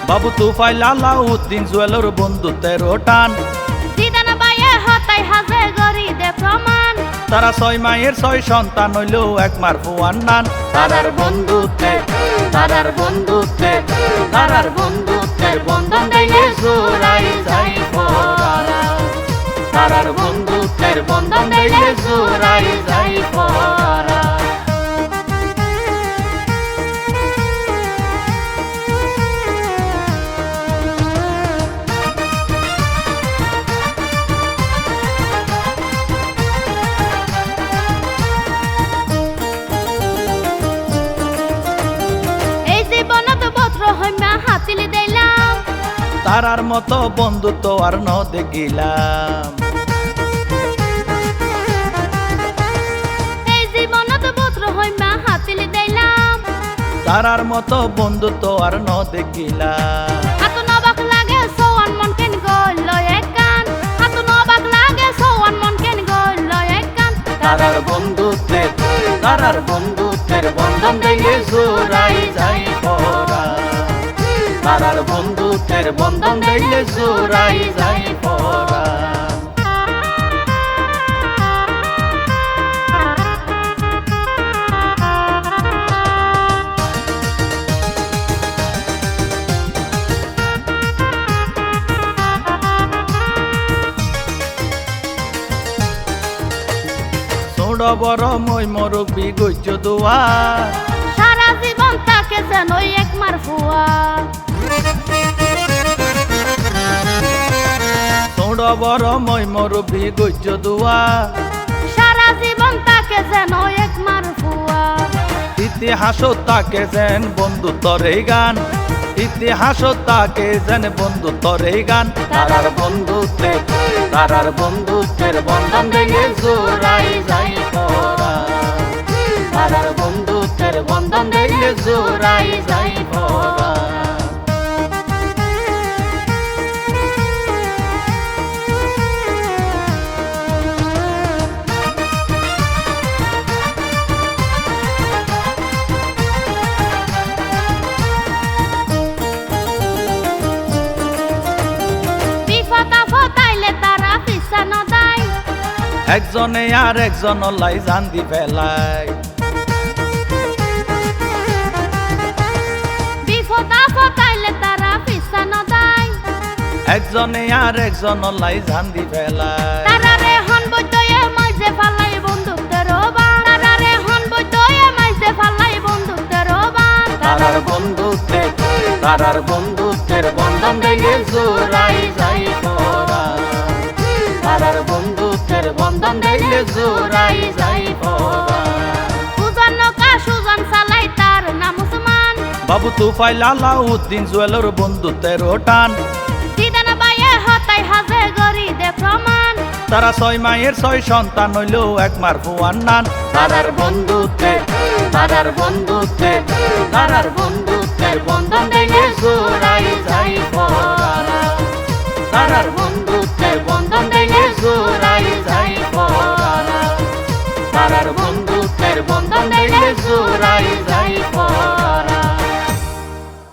বাবু তুফাইল আলাউদ্দিন জুয়েলের বন্ধুত্বের টান দিদানা বাইয়ে হতাই হাজে গরি দে প্রমাণ তারা 6 মায়ের 6 সন্তান হইল এক মার ফুয়ান নান তারার বন্ধুত্বের বন্ধন দিলে জোড়াই যাই পরা তারার বন্ধুত্বের বন্ধন দিলে জোড়াই যাই পরা তারার মতো বন্ধুত্ব আর ন দেখিলাম এই জীবনত বত্র হইমা হাতিলি দিলাম তারার মতো বন্ধুত্ব আর ন দেখিলাম হাত নবাক লাগে সোয়ান মন কেন গইল একান হাত নবাক লাগে সোয়ান মন কেন গইল একান তারার বন্ধুত্বের বন্ধন দিলে জোড়াই যাই পরা তারার বন্ধুত্বের বন্ধন দিলে জোড়াই যাই পরা ছোট বড় মই মরবি গজ্য দোয়া সারা জীবন তাকে যেন এক মার ফুয়া ছোট বড় মই মরবি গজ্য দোয়া সারা জীবন তাকে যেন এক মার ফুয়া ইতিহাস তাকে যেন বন্ধুত্বর এই গান ইতিহাস তাকে যেন বন্ধুত্বর এই গান তারার বন্ধুত্বের বন্ধন দিলে জোড়াই যাই পরা তারার বন্ধুত্বের বন্ধন দিলে জোড়াই যাই পরা একজনে আর একজন লাই জান দি ফেলাই বিপদ আপদ আইলে তারা পিছানো দেয় একজনে আর একজন লাই জান দি ফেলাই তারা রে হন বইতয়ে মাঝে ফালাই বন্ধুত্বের বান তারা রে হন বইতয়ে মাঝে ফালাই বন্ধুত্বের বান তারার বন্ধুত্বের বন্ধন দিলে জোড়াই যাই পরা তারার বন্ধুত্বের বন্ধন দিলে জোড়াই যাই পরা সুজন কা সুজন সালাই তার নাম উসমান বাবু তুফাইল আলাউদ্দিন জুয়েলের বন্ধুত্বের টান দিদানা বাইয়ে হতাই হাজে গরি দে প্রমাণ তারা 6 মায়ের 6 সন্তান হইল এক মার ফুয়ান নান তারার বন্ধুত্বের বন্ধন দিলে জোড়াই যাই পরা তারার